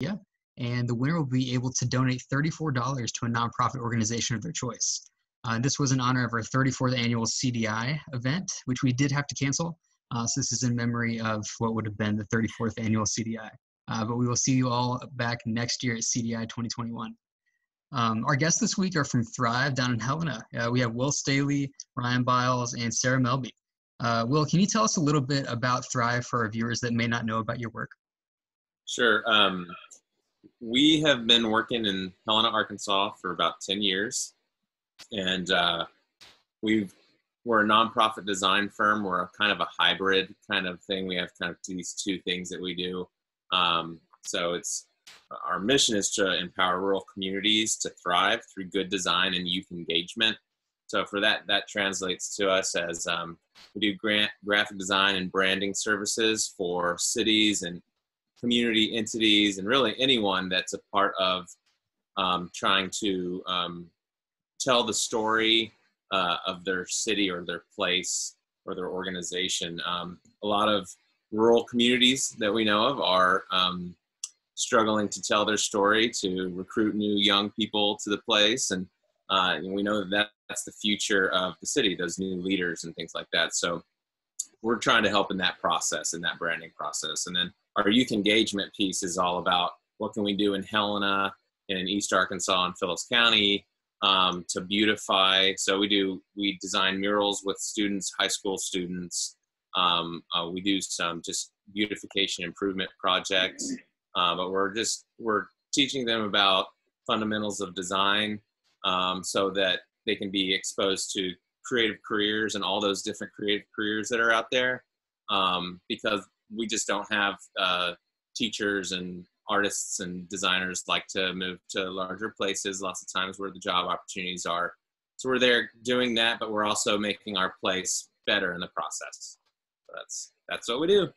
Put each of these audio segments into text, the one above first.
and the winner will be able to donate $34 to a nonprofit organization of their choice. This was in honor of our 34th annual CDI event, which we did have to cancel. So this is in memory of what would have been the 34th annual CDI. But we will see you all back next year at CDI 2021. Our guests this week are from Thrive down in Helena. We have Will Staley, Ryan Biles, and Sarah Melby. Will, can you tell us a little bit about Thrive for our viewers that may not know about your work? Sure. We have been working in Helena, Arkansas for about 10 years. And we're a nonprofit design firm. We're a kind of a hybrid kind of thing. We have kind of these two things that we do. So our mission is to empower rural communities to thrive through good design and youth engagement. So for that translates to us as we do graphic design and branding services for cities and community entities and really anyone that's a part of trying to tell the story of their city or their place or their organization. A lot of rural communities that we know of are struggling to tell their story, to recruit new young people to the place. And we know that's the future of the city, those new leaders and things like that. So we're trying to help in that process, in that branding process. And then our youth engagement piece is all about what can we do in Helena and in East Arkansas and Phillips County to beautify. So we design murals with students, high school students. We do some just beautification improvement projects, but we're teaching them about fundamentals of design so that they can be exposed to creative careers and all those different creative careers that are out there, because we just don't have teachers and artists and designers like to move to larger places lots of times where the job opportunities are. So we're there doing that, but we're also making our place better in the process. So that's what we do.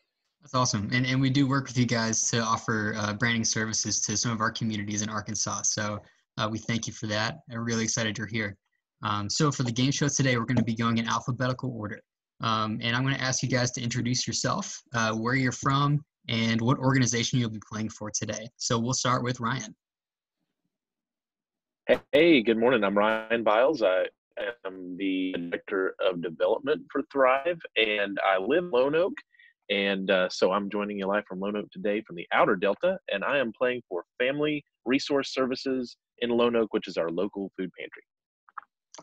That's awesome. And we do work with you guys to offer branding services to some of our communities in Arkansas. So we thank you for that. I'm really excited you're here. So for the game show today, we're going to be going in alphabetical order. And I'm going to ask you guys to introduce yourself, where you're from, and what organization you'll be playing for today. So we'll start with Ryan. Hey, good morning. I'm Ryan Biles. I am the Director of Development for Thrive, and I live in Lone Oak. And so I'm joining you live from Lone Oak today from the Outer Delta, and I am playing for Family Resource Services in Lone Oak, which is our local food pantry.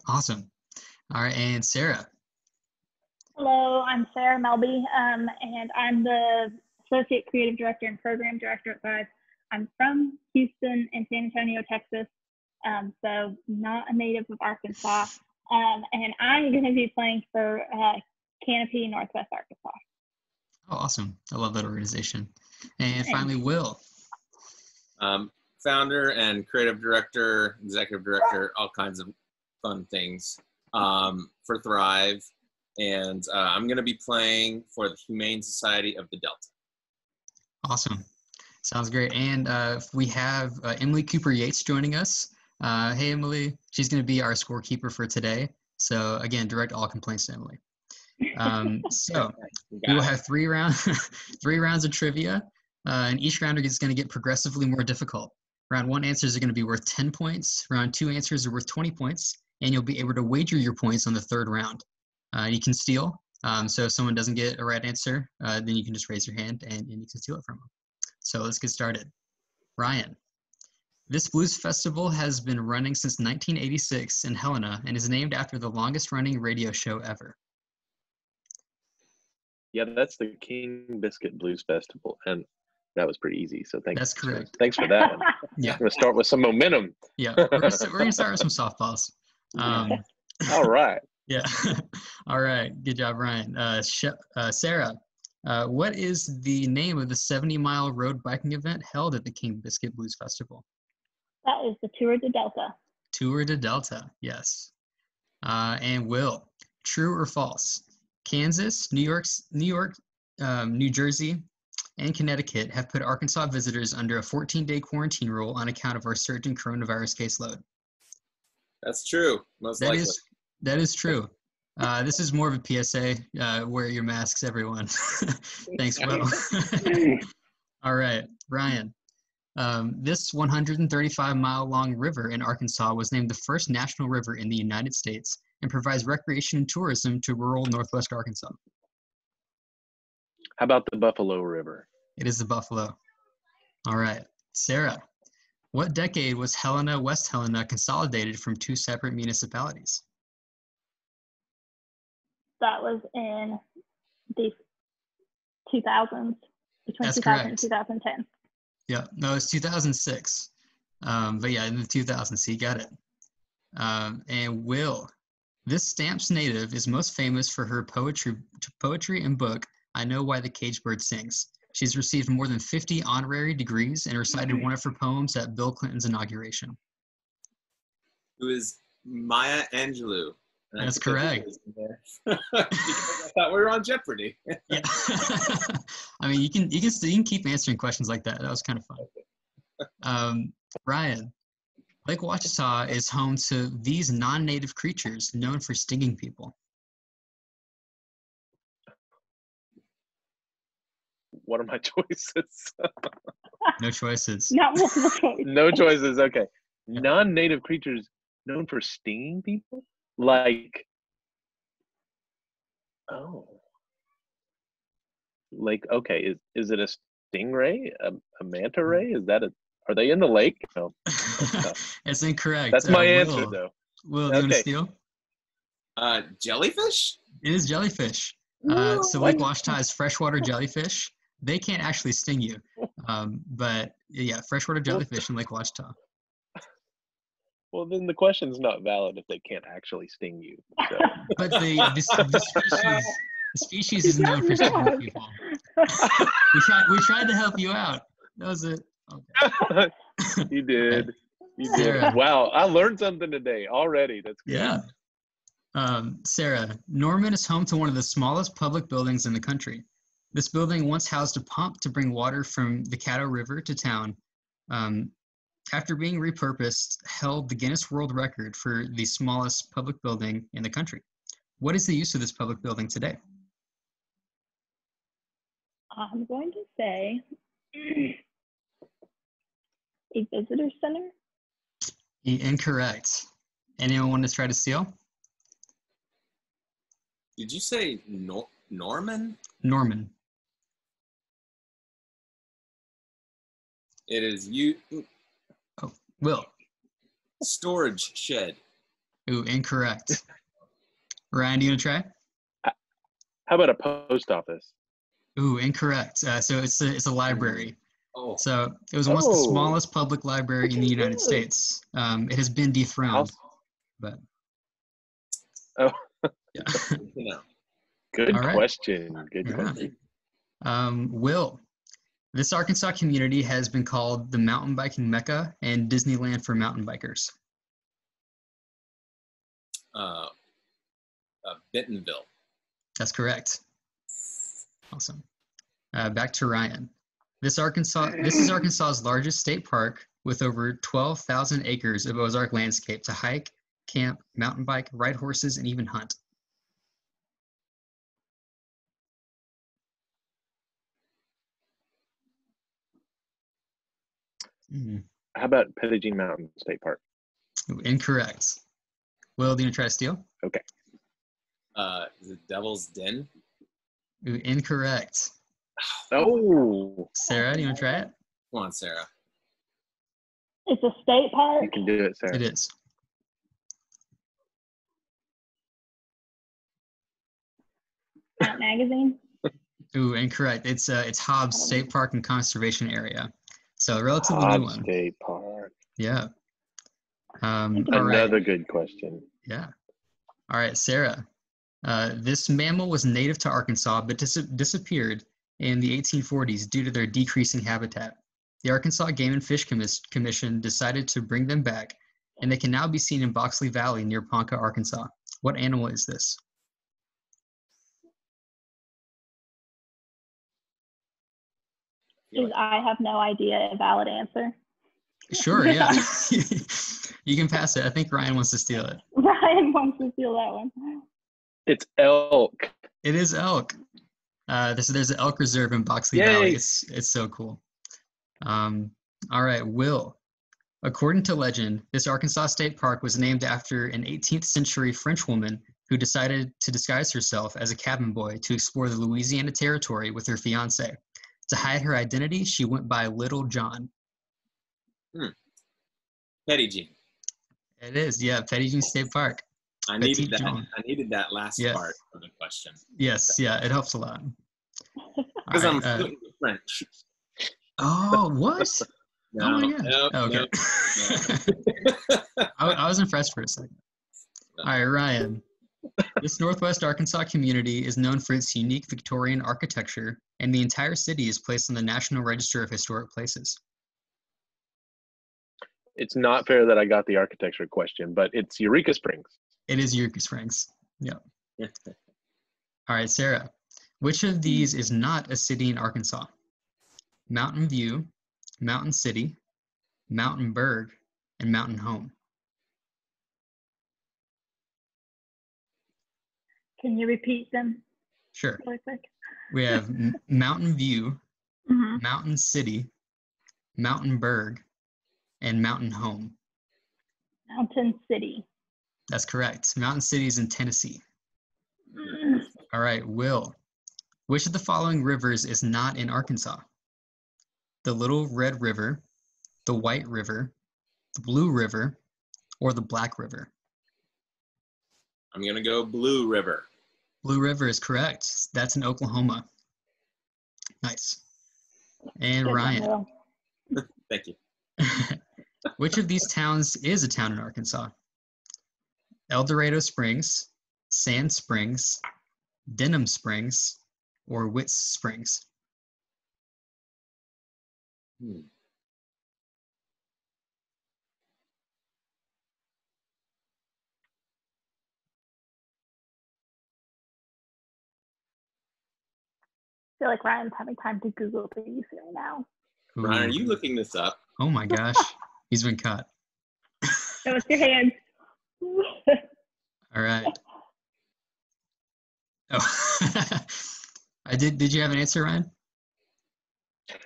Awesome. All right, and Sarah. Hello, I'm Sarah Melby, and I'm the Associate Creative Director and Program Director at Thrive. I'm from Houston and San Antonio, Texas, so not a native of Arkansas, and I'm going to be playing for Canopy, Northwest Arkansas. Oh, awesome. I love that organization. And finally, Will. Founder and creative director, executive director, all kinds of fun things for Thrive. And I'm going to be playing for the Humane Society of the Delta. Awesome. Sounds great. And we have Emily Cooper Yates joining us. Hey, Emily. She's going to be our scorekeeper for today. So, again, direct all complaints to Emily. So we will have three rounds of trivia, and each round is going to get progressively more difficult. Round 1 answers are going to be worth 10 points. Round 2 answers are worth 20 points, and you'll be able to wager your points on the third round. You can steal. So if someone doesn't get a right answer, then you can just raise your hand and you can steal it from them. So let's get started. Ryan, this blues festival has been running since 1986 in Helena and is named after the longest running radio show ever. Yeah, that's the King Biscuit Blues Festival, and that was pretty easy. So thanks. That's correct. Thanks for that one. Yeah. I'm going to start with some momentum. Yeah, we're going to start with some softballs. All right. Yeah. All right. Good job, Ryan. Sarah, what is the name of the 70-mile road biking event held at the King Biscuit Blues Festival? That is the Tour de Delta. Tour de Delta, yes. And Will, true or false? Kansas, New York, New Jersey, and Connecticut have put Arkansas visitors under a 14-day quarantine rule on account of our surging coronavirus caseload. That's true. Most likely. That is true. This is more of a PSA. Wear your masks, everyone. Thanks, Will. All right, Ryan. This 135-mile-long river in Arkansas was named the first national river in the United States and provides recreation and tourism to rural northwest Arkansas. How about the Buffalo River? It is the Buffalo. All right. Sarah, what decade was Helena, West Helena consolidated from two separate municipalities? That was in the 2000s, between That's 2000 correct. and 2010. Yeah, no, it's 2006. But yeah, in the 2000s, so you got it. And Will, this Stamp's native is most famous for her poetry and book, I Know Why the Caged Bird Sings. She's received more than 50 honorary degrees and recited one of her poems at Bill Clinton's inauguration. Who is Maya Angelou? And That's correct. Because I thought we were on Jeopardy. Yeah. I mean, you can keep answering questions like that. That was kind of fun. Ryan, Lake Ouachita is home to these non-native creatures known for stinging people. What are my choices? No choices. Not multiple choice. No choices. Okay. Yeah. Non-native creatures known for stinging people? Like, okay, is it a stingray? A manta ray? Are they in the lake? No. It's incorrect. That's my answer, Will, though. Will, do you want to steal? Jellyfish? It is jellyfish. So Lake Ouachita is freshwater jellyfish. They can't actually sting you. But yeah, freshwater jellyfish in Lake Ouachita. Well, then the question's not valid if they can't actually sting you. So. But the species is known for stinging people. We tried to help you out. That was it. Okay. You did. You did. Sarah. Wow, I learned something today already. That's good. Yeah. Sarah, Norman is home to one of the smallest public buildings in the country. This building once housed a pump to bring water from the Caddo River to town. After being repurposed, held the Guinness World Record for the smallest public building in the country. What is the use of this public building today? I'm going to say a visitor center. Incorrect. Anyone want to try to steal? Did you say Norman? Norman. It is Will. Storage shed. Ooh, incorrect. Ryan, do you want to try? How about a post office? Ooh, incorrect. So it's a library. Oh. So it was once the smallest public library in the United States. It has been dethroned. But yeah. Good All right. question. Good question. Will, this Arkansas community has been called the mountain biking Mecca and Disneyland for mountain bikers. Bentonville. That's correct. Awesome. Back to Ryan. This is Arkansas's largest state park with over 12,000 acres of Ozark landscape to hike, camp, mountain bike, ride horses, and even hunt. How about Pettigene Mountain State Park? Ooh, incorrect. Will, do you want to try to steal? Okay. Is it Devil's Den? Ooh, incorrect. Oh. Sarah, do you want to try it? Come on, Sarah. It's a state park. You can do it, Sarah. It is. Ant Magazine. Ooh, incorrect. It's Hobbs State Park and Conservation Area. So a relatively new Hobbs one. State Park. Yeah. All right. Another good question. Yeah. All right, Sarah. This mammal was native to Arkansas, but disappeared in the 1840s due to their decreasing habitat. The Arkansas Game and Fish Commission decided to bring them back, and they can now be seen in Boxley Valley near Ponca, Arkansas. What animal is this? Is I have no idea a valid answer? Sure, yeah. You can pass it. I think Ryan wants to steal it. Ryan wants to steal that one. It's elk. It is elk. There's an elk reserve in Boxley Valley. It's so cool. All right, Will. According to legend, this Arkansas State Park was named after an 18th century French woman who decided to disguise herself as a cabin boy to explore the Louisiana Territory with her fiancé. To hide her identity, she went by Little John. Petty Jean. It is, yeah, Petit Jean State Park. I Petite needed that. Jean. I needed that last Yeah. part of the question. Yes, yeah, it helps a lot. Because All I'm right, fluent in French. oh, what? No, Oh my gosh. no, Okay. no. I was impressed for a second. No. All right, Ryan. This Northwest Arkansas community is known for its unique Victorian architecture, and the entire city is placed on the National Register of Historic Places. It's not fair that I got the architecture question, but it's Eureka Springs. It is Eureka Springs. Yeah. All right, Sarah. Which of these is not a city in Arkansas? Mountain View, Mountain City, Mountain Berg, and Mountain Home. Can you repeat them Sure. really quick? We have Mountain View, Mm-hmm. Mountain City, Mountain Berg, and Mountain Home. Mountain City. That's correct. Mountain City is in Tennessee. Mm. All right, Will. Which of the following rivers is not in Arkansas? The Little Red River, the White River, the Blue River, or the Black River? I'm going to go Blue River. Blue River is correct. That's in Oklahoma. Nice. And Good one, Ryan. Will. Thank you. Which of these towns is a town in Arkansas? El Dorado Springs, Sand Springs, Denham Springs, or Witts Springs? I feel like Ryan's having time to Google things right now. Ryan, are Ooh. you looking this up? Oh my gosh. He's been caught. Show us your hands. All right. Oh. Did you have an answer, Ryan?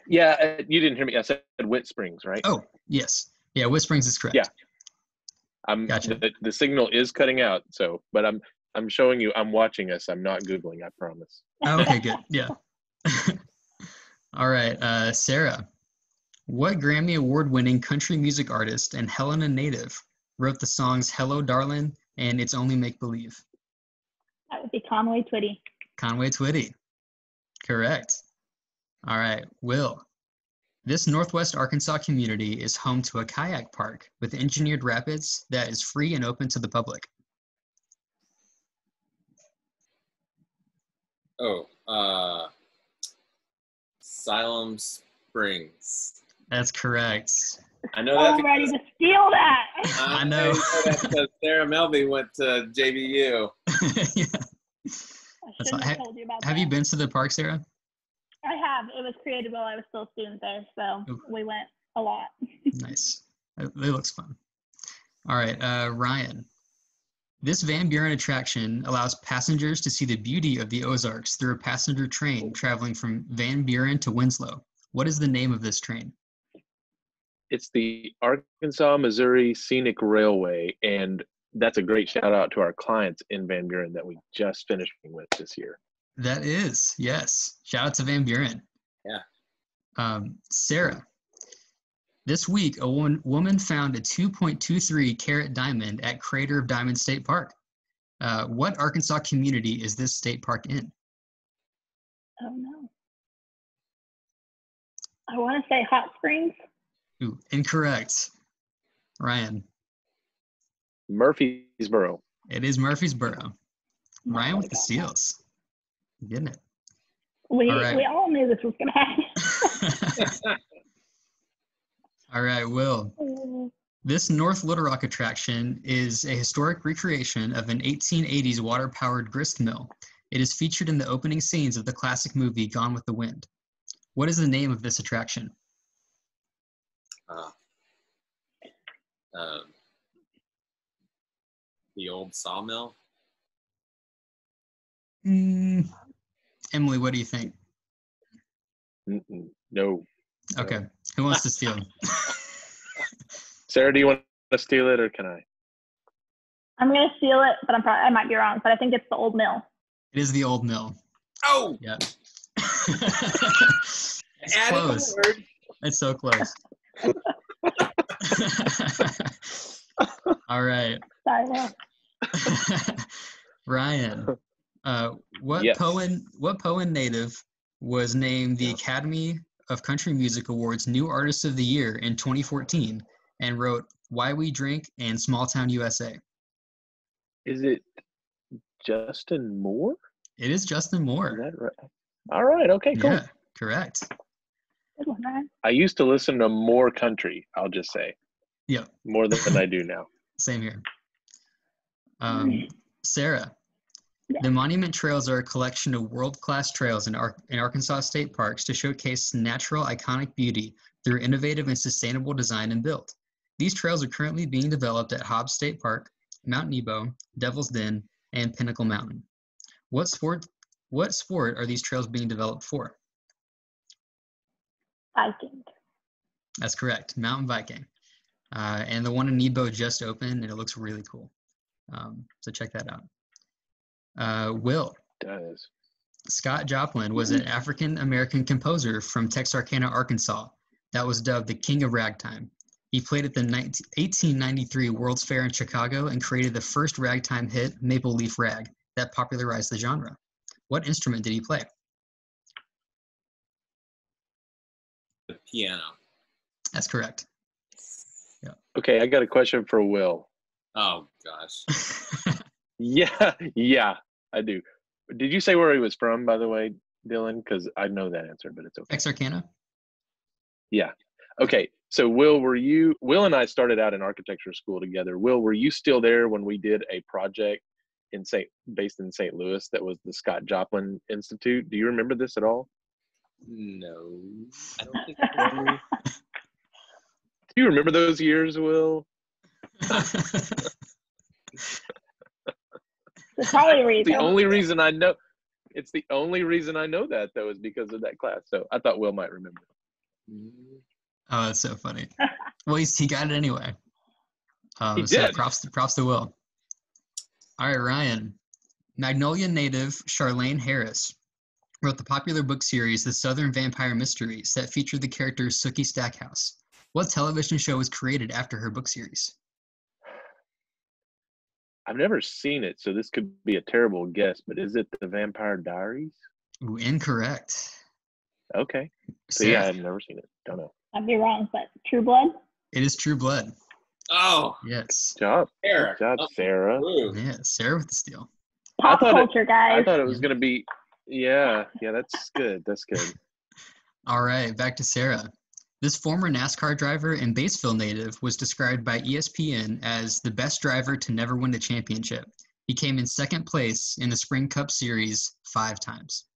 Yeah, you didn't hear me. I said Witt Springs, right? Oh, yes. Yeah, Witts Springs is correct. Yeah. Gotcha. The signal is cutting out, but I'm showing you. I'm watching us. I'm not Googling. I promise. Oh, okay, good. Yeah. All right, Sarah. What Grammy Award-winning country music artist and Helena native wrote the songs "Hello, Darlin'" and "It's Only Make Believe"? That would be Conway Twitty. Conway Twitty. Correct. All right, Will. This Northwest Arkansas community is home to a kayak park with engineered rapids that is free and open to the public. Oh, Siloam Springs. That's correct. I know that I'm ready to steal that. I know. that because Sarah Melby went to JVU. Yeah. I shouldn't have told you about that. Have you been to the park, Sarah? I have. It was created while I was still a student there, so Ooh. we went a lot. Nice. It looks fun. All right, Ryan. This Van Buren attraction allows passengers to see the beauty of the Ozarks through a passenger train traveling from Van Buren to Winslow. What is the name of this train? It's the Arkansas Missouri Scenic Railway, and that's a great shout out to our clients in Van Buren that we just finished with this year. That is, yes. Shout out to Van Buren. Yeah. Sarah, this week, a woman found a 2.23 carat diamond at Crater of Diamond State Park. What Arkansas community is this state park in? Oh, no. I want to say Hot Springs. Ooh, incorrect. Ryan. Murfreesboro. It is Murfreesboro. Ryan with the seals. Getting it. We right. we all knew this was going to happen. All right, Will. This North Little Rock attraction is a historic recreation of an 1880s water-powered grist mill. It is featured in the opening scenes of the classic movie Gone with the Wind. What is the name of this attraction? The old sawmill. Emily, what do you think? No. Okay. Who wants to steal? Sarah, do you want to steal it or can I? I'm gonna steal it, but I might be wrong. But I think it's the Old Mill. It is the Old Mill. Oh, Yeah. It's added a close. word. It's so close. All right. Sorry, Will. Ryan, what Yes. Poen native was named the Academy of Country Music Awards New Artist of the Year in 2014 and wrote Why We Drink and Small Town USA? Is it Justin Moore? It is Justin Is Moore. that right? All right. Okay, cool. Yeah, correct. Good one, Ryan. I used to listen to more country, I'll just say. Yep, More than I do now. same here. Sarah, Yeah. the Monument Trails are a collection of world-class trails in Arkansas state parks to showcase natural, iconic beauty through innovative and sustainable design and build. These trails are currently being developed at Hobbs State Park, Mount Nebo, Devil's Den, and Pinnacle Mountain. What sport are these trails being developed for? Biking. That's correct, mountain biking. And the one in Nebo just opened, and it looks really cool. So check that out. Will, Does. Scott Joplin was an African-American composer from Texarkana, Arkansas, that was dubbed the King of Ragtime. He played at the 1893 World's Fair in Chicago and created the first ragtime hit, Maple Leaf Rag, that popularized the genre. What instrument did he play? The piano. That's correct. Okay, I got a question for Will. Oh gosh. Yeah, I do. Did you say where he was from, by the way, Dylan? Because I know that answer, but it's okay. Texarkana? Yeah. Okay. So Will and I started out in architecture school together. Will, were you still there when we did a project based in St. Louis that was the Scott Joplin Institute? Do you remember this at all? No, I don't think I do. Do you remember those years, Will? There's probably a reason. The only reason I know that though is because of that class. So I thought Will might remember. Oh, that's so funny. Well, he got it anyway. He so did. props to Will. All right, Ryan. Magnolia native Charlaine Harris wrote the popular book series The Southern Vampire Mysteries that featured the character Sookie Stackhouse. What television show was created after her book series? I've never seen it, so this could be a terrible guess, but is it The Vampire Diaries? Ooh, incorrect. Okay. So Sarah. yeah, I've never seen it. Don't know. I'd be wrong, but True Blood. It is True Blood. Oh, Yes. Good job. Sarah. Good job, Sarah. Ooh. Yeah, Sarah with the steal. Pop thought culture, guys. I thought it was going to be, yeah, that's good. That's good. All right, back to Sarah. This former NASCAR driver and Batesville native was described by ESPN as the best driver to never win the championship. He came in second place in the Spring Cup Series 5 times.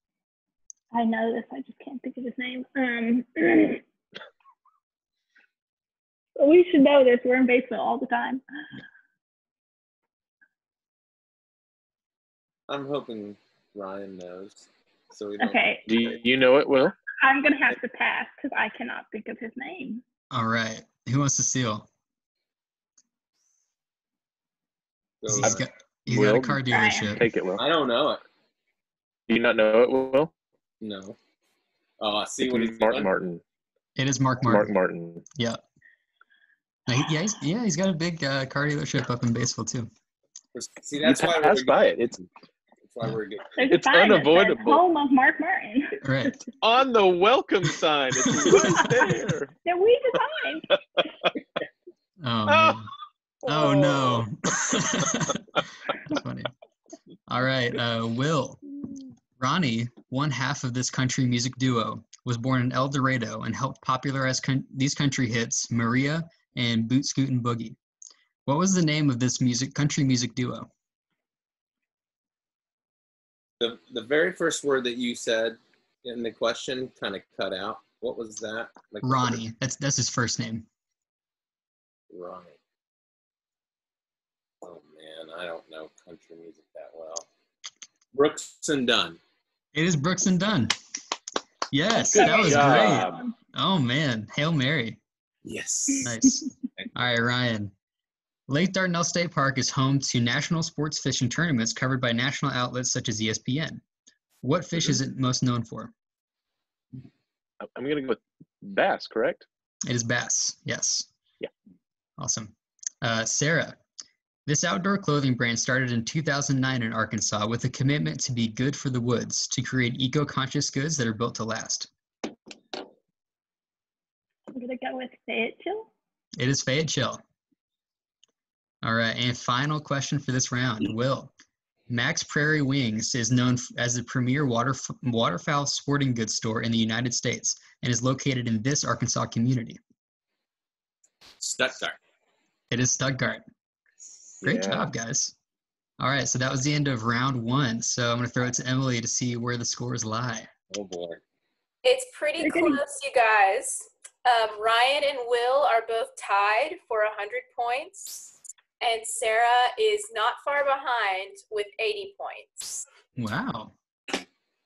I know this. I just can't think of his name. We should know this. We're in Batesville all the time. I'm hoping Ryan knows. So we don't. Okay, Do you know it, Will? I'm gonna have to pass because I cannot think of his name. All right, who wants to steal? So, He's got a Will, car dealership. Take it, Will. I don't know it. Do you not know it, Will? No. Oh, I see what he's Mark doing. Martin. It is Mark Martin. Mark Martin. Yeah. He's got a big car dealership up in Batesville too. See, that's You why pass by it. That's why we're getting. There's It's a sign that says unavoidable. Home of Mark Martin Right. On the welcome sign. It's right there. that we designed. Oh man. Oh no. That's funny. All right, Will. Ronnie, one half of this country music duo, was born in El Dorado and helped popularize these country hits, Maria and Boot Scootin' Boogie. What was the name of this country music duo? The very first word that you said in the question kind of cut out. What was that? Like Ronnie. That's his first name. Ronnie. Oh man, I don't know country music that well. Brooks and Dunn. It is Brooks and Dunn. Yes, Good that was job. great. Oh, man. Hail Mary. Yes. Nice. All right, Ryan. Lake Dardanelle State Park is home to national sports fishing tournaments covered by national outlets such as ESPN. What fish is it most known for? I'm going to go with bass, correct? It is bass. Yes. Yeah. Awesome. Sarah, this outdoor clothing brand started in 2009 in Arkansas with a commitment to be good for the woods, to create eco-conscious goods that are built to last. I'm going to go with Fayetteville. It is Fayetteville. All right, and final question for this round. Will, Max Prairie Wings is known as the premier waterfowl sporting goods store in the United States and is located in this Arkansas community. Stuttgart. It is Stuttgart. Great job, guys. All right, so that was the end of round 1. So I'm going to throw it to Emily to see where the scores lie. Oh, boy. It's pretty close, you guys. Ryan and Will are both tied for 100 points. And Sarah is not far behind with 80 points. Wow.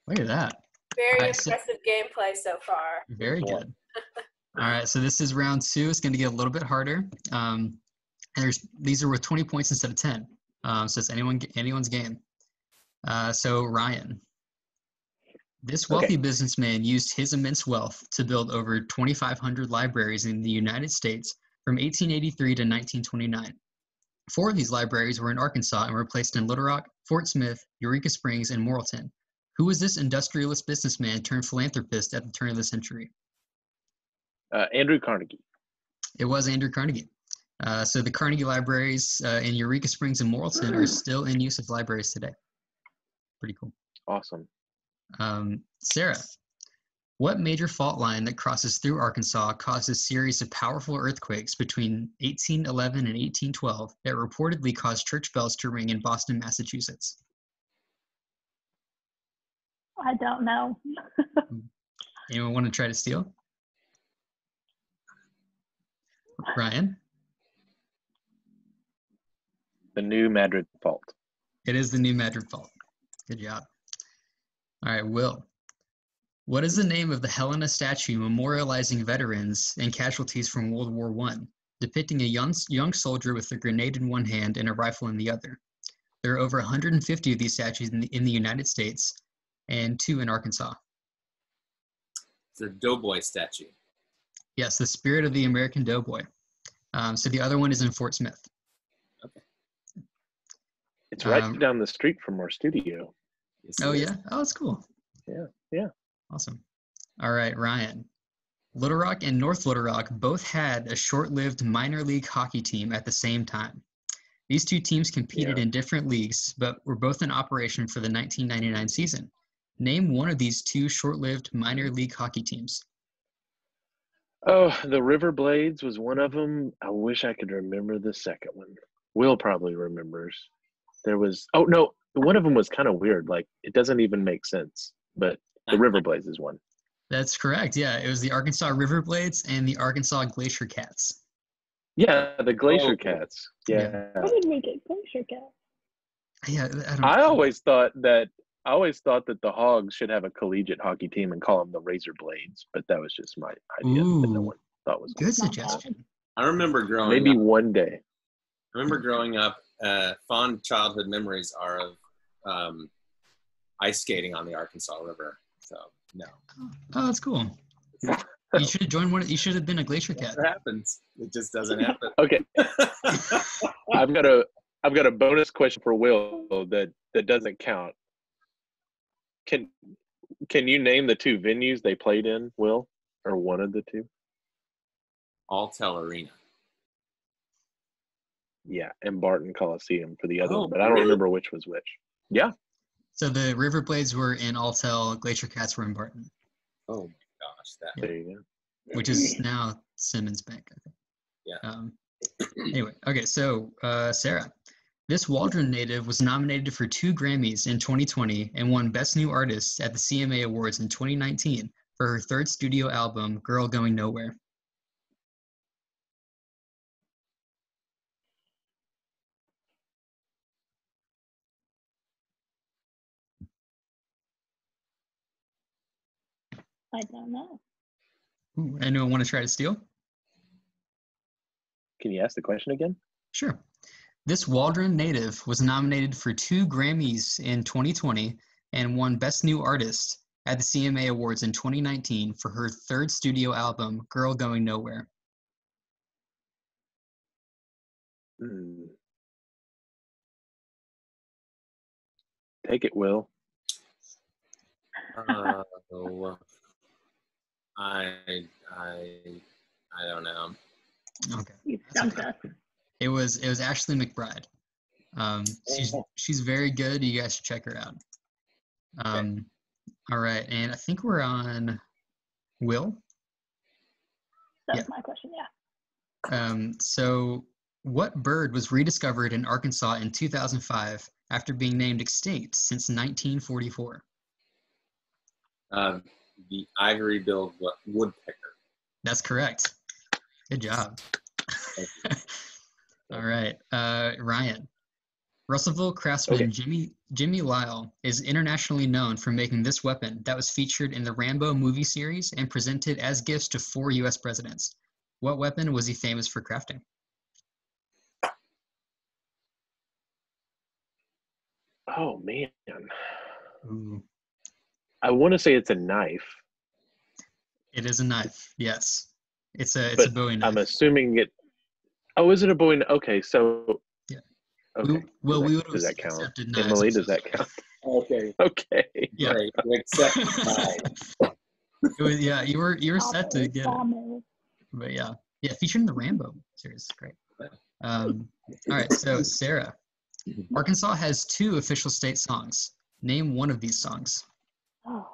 Look at that. Very impressive gameplay so far. Very good. All right, so this is round 2. It's going to get a little bit harder. And these are with 20 points instead of 10. So it's anyone's game. So Ryan, this wealthy businessman used his immense wealth to build over 2,500 libraries in the United States from 1883 to 1929. 4 of these libraries were in Arkansas and were placed in Little Rock, Fort Smith, Eureka Springs, and Morrilton. Who was this industrialist businessman turned philanthropist at the turn of the century? Andrew Carnegie. It was Andrew Carnegie. So the Carnegie libraries in Eureka Springs and Morrilton are still in use as libraries today. Pretty cool. Awesome. Sarah, what major fault line that crosses through Arkansas caused a series of powerful earthquakes between 1811 and 1812 that reportedly caused church bells to ring in Boston, Massachusetts? I don't know. Anyone want to try to steal? Ryan? The New Madrid Fault. It is the New Madrid Fault. Good job. All right, Will. What is the name of the Helena statue memorializing veterans and casualties from World War I, depicting a young soldier with a grenade in one hand and a rifle in the other? There are over 150 of these statues in the United States and 2 in Arkansas. It's a doughboy statue. Yes, the spirit of the American doughboy. So the other one is in Fort Smith. Okay. It's right down the street from our studio. Yes, Oh, yeah? Oh, that's cool. Yeah. Awesome. All right, Ryan. Little Rock and North Little Rock both had a short-lived minor league hockey team at the same time. These 2 teams competed in different leagues, but were both in operation for the 1999 season. Name one of these 2 short-lived minor league hockey teams. Oh, the River Blades was one of them. I wish I could remember the second one. Will probably remembers. There was, oh no, one of them was kind of weird. Like, it doesn't even make sense, but the River Blades is one. That's correct. Yeah, it was the Arkansas River Blades and the Arkansas Glacier Cats. Yeah, the Glacier Cats. Yeah. How did we get Glacier Cats? Yeah, I always thought that the Hogs should have a collegiate hockey team and call them the Razor Blades, but that was just my idea that no one thought was good suggestion. I remember growing maybe up. One day. I remember growing up, fond childhood memories are of ice skating on the Arkansas River. So, no. Oh, that's cool. You should have joined one. You should have been a Glacier Cat. It happens. It just doesn't happen. Okay. I've got a bonus question for Will that doesn't count. Can you name the 2 venues they played in, Will? Or one of the 2? Alltel Arena. Yeah, and Barton Coliseum for the other Oh, one, but I don't remember which was which. Yeah. So the River Blades were in Alltel, Glacier Cats were in Barton. Oh my gosh, that. There you go. Which is now Simmons Bank, I think. Yeah. Anyway, okay, so Sarah, this Waldron native was nominated for 2 Grammys in 2020 and won Best New Artist at the CMA Awards in 2019 for her 3rd studio album, Girl Going Nowhere. I don't know. Ooh, anyone want to try to steal? Can you ask the question again? Sure. This Waldron native was nominated for 2 Grammys in 2020 and won Best New Artist at the CMA Awards in 2019 for her 3rd studio album, Girl Going Nowhere. Take it, Will. Oh, I don't know. Okay. You That's stumped okay. us. It was Ashley McBride. She's very good. You guys should check her out. All right, and I think we're on Will. That's my question, yeah. So what bird was rediscovered in Arkansas in 2005 after being named extinct since 1944? The ivory-billed woodpecker. That's correct. Good job. All right, Ryan. Russellville craftsman Jimmy Lyle is internationally known for making this weapon that was featured in the Rambo movie series and presented as gifts to 4 U.S. presidents. What weapon was he famous for crafting? Oh, man. Ooh. I want to say it's a knife. It is a knife, yes. It's a Bowie knife. I'm assuming it. Oh, is it a Bowie knife? Okay, so. Yeah. Okay. We would have does that count? accepted knives. Emily, does that count? Okay. Okay. Yeah. Great. We accept mine. Yeah, you were set to get it. But yeah, featured in the Rambo series. Great. All right, so Sarah, Arkansas has 2 official state songs. Name one of these songs. Oh.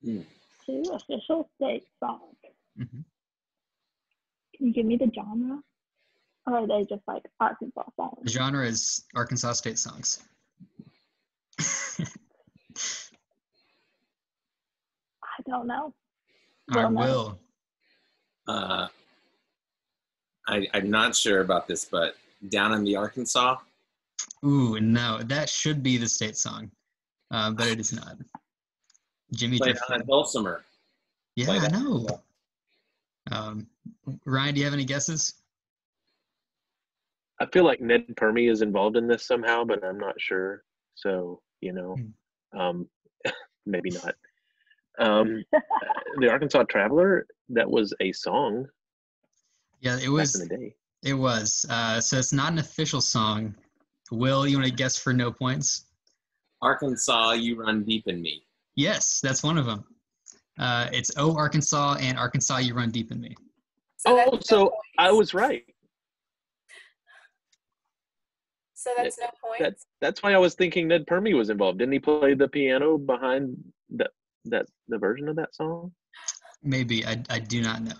2 official state songs. Mm-hmm. Can you give me the genre? Or are they just like Arkansas songs? The genre is Arkansas state songs. I don't know. All right, Will. I'm not sure about this, but Down in the Arkansas? Ooh, no, that should be the state song, but it is not. Jimmy Played Driftwood. on a dulcimer. Yeah, I know. Ryan, do you have any guesses? I feel like Ned Permy is involved in this somehow, but I'm not sure. So, maybe not. The Arkansas Traveler, that was a song. Yeah, it was. Back in the day. It was. So it's not an official song. Will, you want to guess for no points? Arkansas, You Run Deep in Me. Yes, that's one of them. It's Oh Arkansas and Arkansas, You Run Deep in Me. So I was right. So that's no point. That's why I was thinking Ned Permy was involved. Didn't he play the piano behind the version of that song? Maybe. I do not know.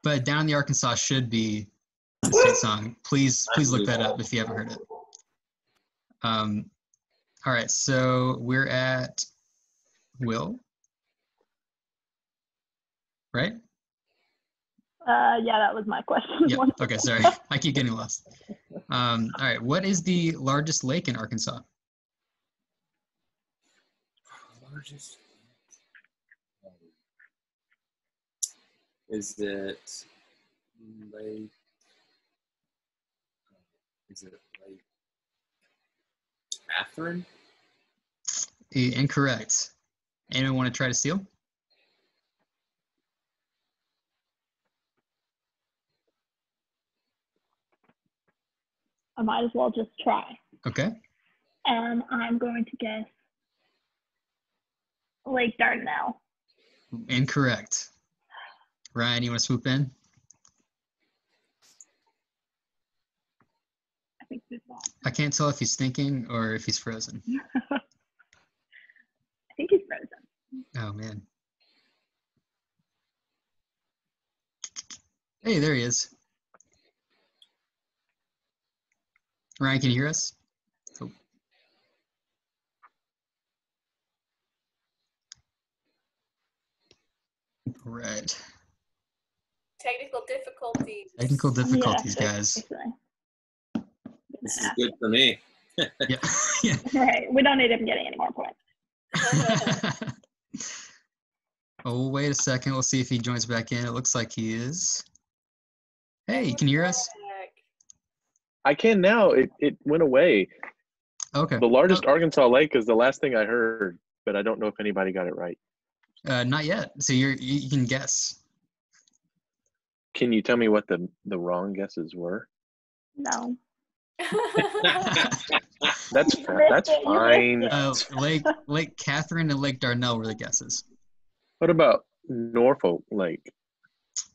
But Down in the Arkansas should be the state song. Please look that up if you haven't heard it. All right, so we're at Will, right? Yeah, that was my question. Yep. Okay, sorry. I keep getting lost. All right, what is the largest lake in Arkansas? Largest. Is it Lake? Is it Lake Catherine? Incorrect. Anyone want to try to steal? I might as well just try. Okay. I'm going to guess Lake Dardanelle. Incorrect. Ryan, you want to swoop in? I think this one. I can't tell if he's thinking or if he's frozen. I think he's frozen. Oh, man. Hey, there he is. Ryan, can you hear us? Oh. Right. Technical difficulties. Technical difficulties, Yeah, guys. This is good for me. Yeah. Yeah. Right. We don't need him getting any more points. Oh, wait a second. We'll see if he joins back in. It looks like he is. Hey, can you hear us? I can now. It went away. Okay. The largest Arkansas lake is the last thing I heard, but I don't know if anybody got it right. Not yet. So you can guess. Can you tell me what the wrong guesses were? No. That's fine. Lake Catherine and Lake Darnell were the guesses. What about Norfolk Lake?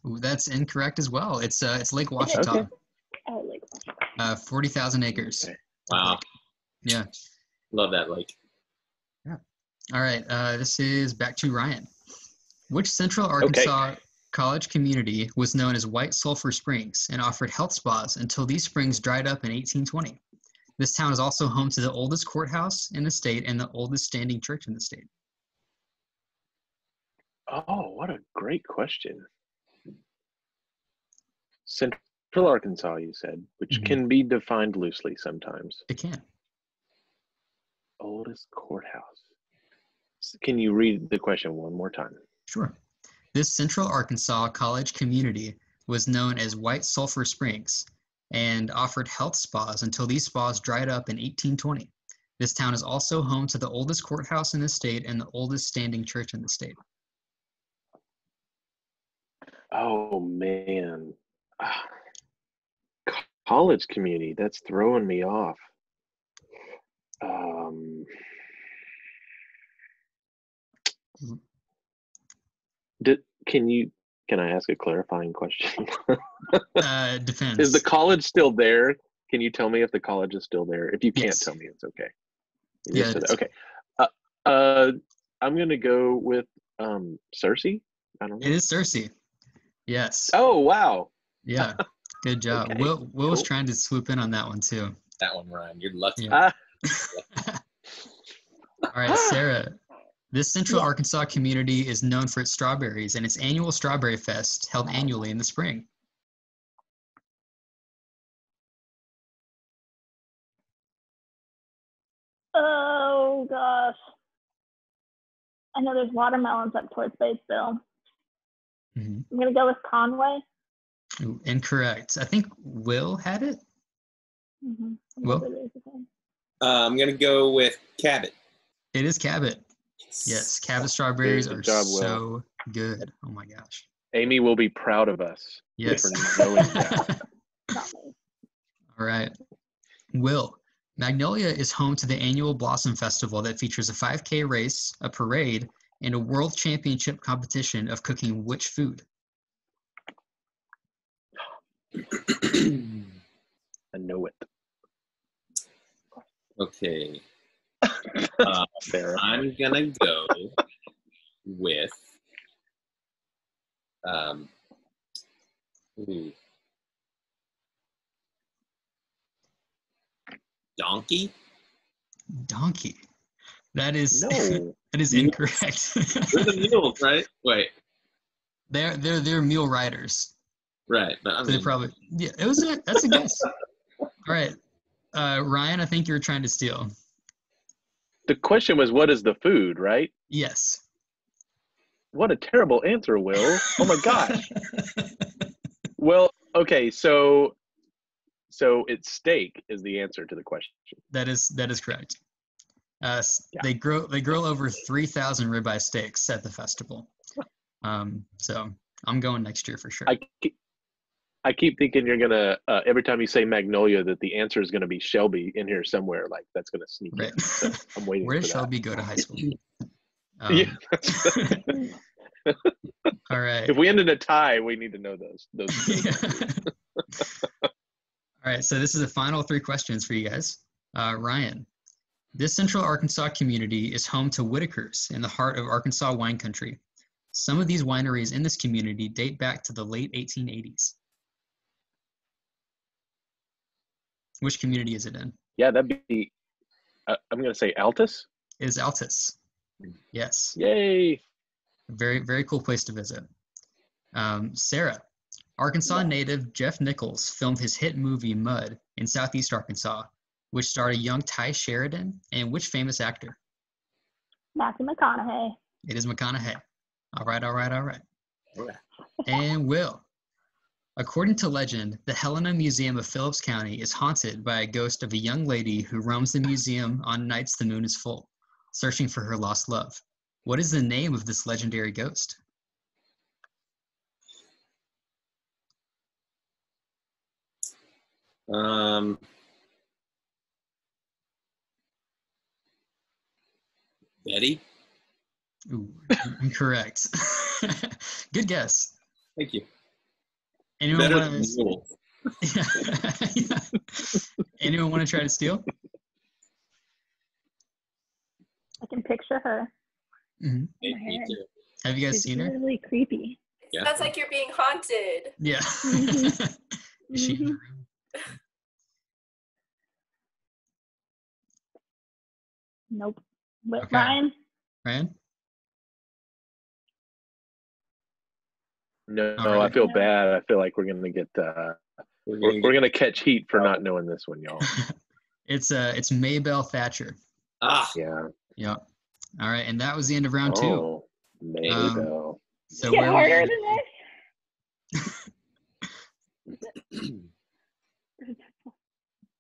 Ooh, that's incorrect as well. It's Lake Washita. Okay. Oh, Lake. 40,000 acres. Okay. Wow. Yeah. Love that lake. Yeah. All right. This is back to Ryan. Which Central Arkansas college community was known as White Sulphur Springs and offered health spas until these springs dried up in 1820? This town is also home to the oldest courthouse in the state and the oldest standing church in the state. Oh, what a great question. Central Arkansas, you said, which can be defined loosely sometimes. It can. Oldest courthouse. Can you read the question one more time? Sure. This Central Arkansas college community was known as White Sulphur Springs and offered health spas until these spas dried up in 1820. This town is also home to the oldest courthouse in the state and the oldest standing church in the state. Oh, man. College community, that's throwing me off. Can I ask a clarifying question? Depends. Is the college still there? Can you tell me if the college is still there? If you can't tell me, it's okay. Yeah. Okay. I'm gonna go with Cersei. I don't know. It is Cersei. Yes. Oh, wow. Yeah. Good job. Okay, Will was cool. trying to swoop in on that one too. That one, Ryan. You're lucky. Yeah. All right, Sarah. This Central Arkansas community is known for its strawberries and its annual Strawberry Fest held annually in the spring. Oh, gosh. I know there's watermelons up towards Batesville. I'm going to go with Conway. Ooh, incorrect. I think Will had it. Will? I'm going to go with Cabot. It is Cabot. Yes, Cabot strawberries are so good. Oh my gosh. Amy will be proud of us. Yes. For knowing that. All right. Will, Magnolia is home to the annual Blossom Festival that features a 5K race, a parade, and a world championship competition of cooking which food? I know it. Okay. Sarah. I'm gonna go with donkey. Donkey. That is no. That is incorrect. They're the mules, right? Wait. They're mule riders. Right, but I mean, so they probably that's a guess. All right. Ryan, I think you were trying to steal. The question was, what is the food, right? Yes. What a terrible answer, Will. Oh my gosh. Well, okay, so it's steak is the answer to the question. That is correct. They grill over 3,000 ribeye steaks at the festival. So I'm going next year for sure. I keep thinking you're gonna every time you say Magnolia that the answer is gonna be Shelby in here somewhere. Like that's gonna sneak in. So I'm waiting. Where for does that. Shelby go to high school? Yeah. All right. If we end in a tie, we need to know those. All right. So this is the final 3 questions for you guys. Ryan, this Central Arkansas community is home to Whitakers in the heart of Arkansas wine country. Some of these wineries in this community date back to the late 1880s. Which community is it in? Yeah, that'd be. I'm gonna say Altus. It is Altus. Yes. Yay! Very, very cool place to visit. Sarah, Arkansas native Jeff Nichols filmed his hit movie Mud in Southeast Arkansas, which starred a young Ty Sheridan and which famous actor? Matthew McConaughey. It is McConaughey. All right. Okay. And Will. According to legend, the Helena Museum of Phillips County is haunted by a ghost of a young lady who roams the museum on nights the moon is full, searching for her lost love. What is the name of this legendary ghost? Betty? Ooh, incorrect. Good guess. Thank you. Anyone Better want than Mule. Yeah. Anyone want to try to steal? I can picture her. Mm-hmm. Hey, me too. Have you guys She's seen her? really creepy. Yeah. Sounds like you're being haunted. Yeah. Mhm. Is she in the Mhm. room? Nope. Okay. Ryan? Ryan? No, All right. I feel bad. I feel like we're gonna get we're gonna catch heat for not knowing this one, y'all. It's Maybelle Thatcher. Yeah. Yep. All right, and that was the end of round 2. Oh, Maybelle. So Get where harder we than this.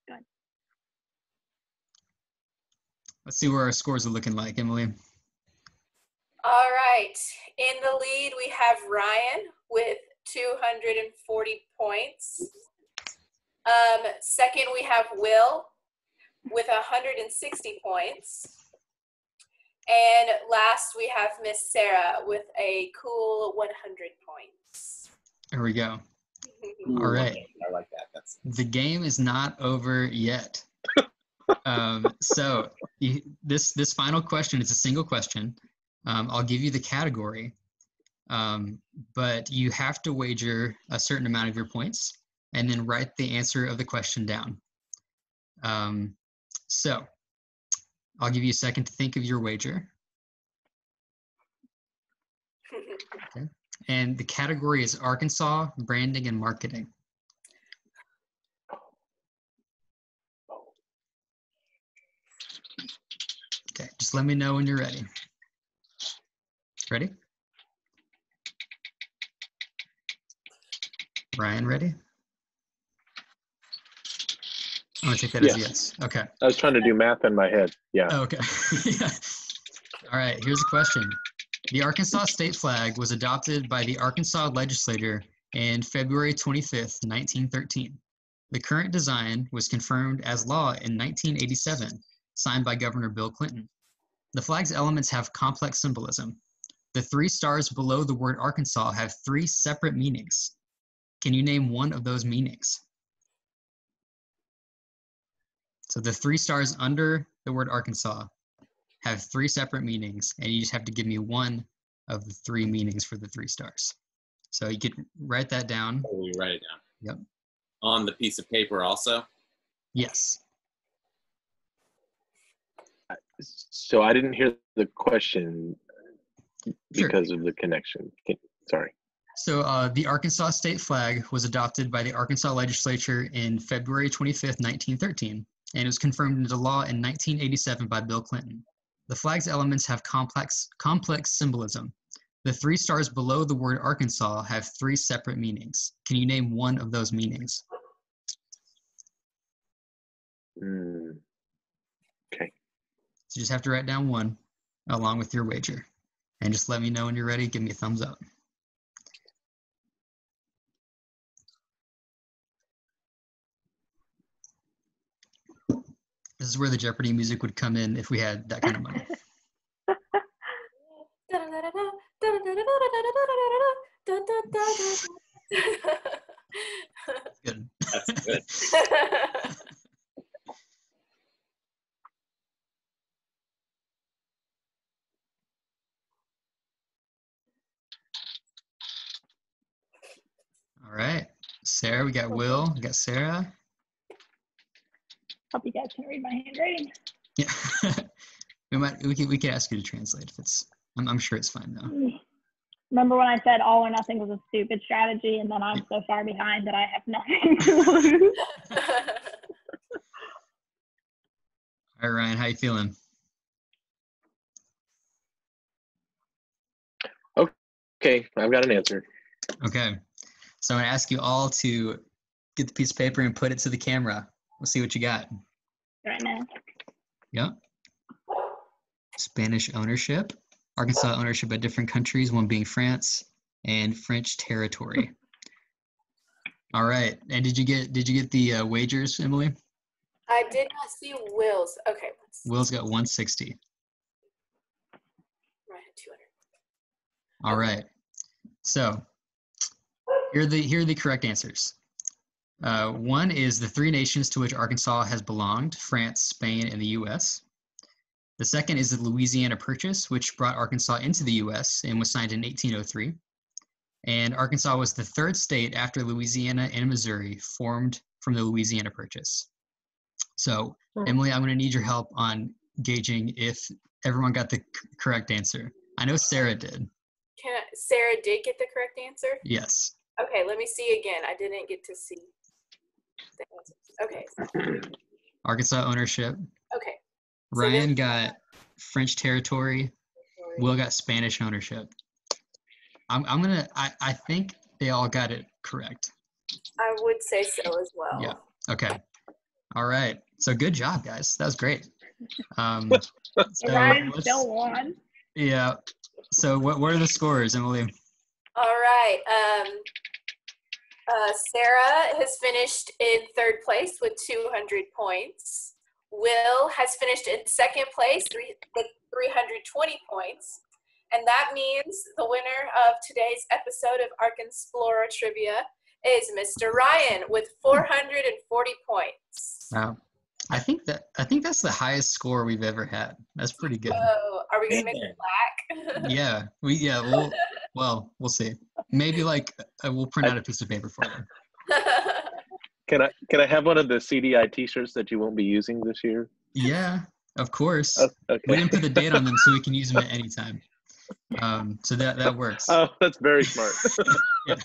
Good. let's see where our scores are looking like, Emily. All right. In the lead, we have Ryan with 240 points. Second, we have Will with 160 points. And last, we have Miss Sarah with a cool 100 points. Here we go. Ooh, All right. I like that. That's The game is not over yet. So this final question is a single question. I'll give you the category, but you have to wager a certain amount of your points and then write the answer of the question down. So I'll give you a second to think of your wager. Okay. And the category is Arkansas, branding, and marketing. Okay, just let me know when you're ready. Ready? Ryan, ready? I'm gonna take that as a yes. Okay. I was trying to do math in my head. Yeah. Oh, okay. Yeah. All right, here's a question. The Arkansas state flag was adopted by the Arkansas legislature in February 25th, 1913. The current design was confirmed as law in 1987, signed by Governor Bill Clinton. The flag's elements have complex symbolism. The 3 stars below the word Arkansas have 3 separate meanings. Can you name one of those meanings? So the 3 stars under the word Arkansas have 3 separate meanings, and you just have to give me one of the 3 meanings for the 3 stars. So you could write that down. oh, we write it down. Yep. On the piece of paper also. Yes. So I didn't hear the question Sure. because of the connection. Sorry. So the Arkansas state flag was adopted by the Arkansas legislature in February 25th, 1913, and it was confirmed into law in 1987 by Bill Clinton. The flag's elements have complex symbolism. The 3 stars below the word Arkansas have 3 separate meanings. Can you name one of those meanings? Okay. So you just have to write down one along with your wager. And just let me know when you're ready. Give me a thumbs up. This is where the Jeopardy music would come in if we had that kind of money. Good. That's good. All right. Sarah, we got Will, we got Sarah. Hope you guys can read my handwriting. Yeah. we could ask you to translate if it's I'm sure it's fine though. Remember when I said all or nothing was a stupid strategy, and then I'm so far behind that I have nothing to lose. All right, Ryan, how you feeling? Okay, I've got an answer. Okay, so I'm gonna ask you all to get the piece of paper and put it to the camera. We'll see what you got. Right now. Yep. Spanish ownership, Arkansas ownership by different countries, one being France, and French territory. All right, and did you get the wagers, Emily? I did not see Will's. Okay. Will's got 160. Right, 200. All right. So here are the correct answers. One is the three nations to which Arkansas has belonged: France, Spain, and the U.S. The second is the Louisiana Purchase, which brought Arkansas into the U.S. and was signed in 1803. And Arkansas was the third state after Louisiana and Missouri formed from the Louisiana Purchase. So, Emily, I'm going to need your help on gauging if everyone got the correct answer. I know Sarah did. Sarah did get the correct answer? Yes. Okay, let me see again. I didn't get to see the answers. Okay. Arkansas ownership. Okay. Ryan got French territory. Will got Spanish ownership. I think they all got it correct. I would say so as well. Yeah. Okay. All right. So good job, guys. That was great. Ryan still won. Yeah. So what are the scores, Emily? All right. Sarah has finished in third place with 200 points. Will has finished in second place with 320 points. And that means the winner of today's episode of Arkansplorer Trivia is Mr. Ryan with 440 points. Wow. I think that's the highest score we've ever had. That's pretty good. Oh, are we gonna make it black? Yeah. We'll see. Maybe we'll print out a piece of paper for you. Can I have one of the CDI T-shirts that you won't be using this year? Yeah, of course. Okay. We didn't put the date on them, so we can use them at any time. So that works. Oh, that's very smart. Yeah.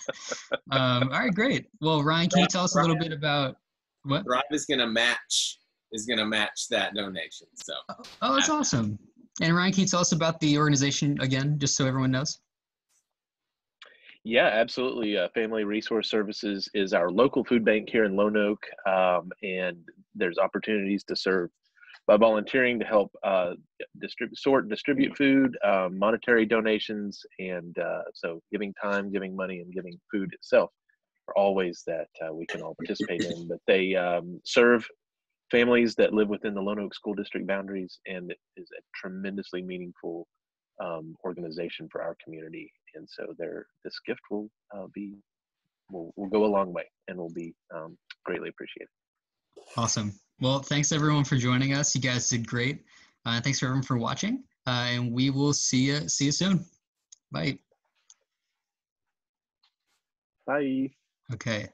All right, great. Well, Ryan, can you tell us a little bit about what? Rob is gonna match that donation. So. Oh, that's awesome. And Ryan, can you tell us about the organization again, just so everyone knows? Yeah, absolutely. Family Resource Services is our local food bank here in Lone Oak, and there's opportunities to serve by volunteering to help distribute food, monetary donations, and so giving time, giving money, and giving food itself are all ways that we can all participate in. But they serve families that live within the Lone Oak School District boundaries, and it is a tremendously meaningful organization for our community. And so this gift will go a long way and will be greatly appreciated. Awesome. Well, thanks everyone for joining us. You guys did great. Thanks everyone for watching, and we will see you soon. Bye. Bye. Okay.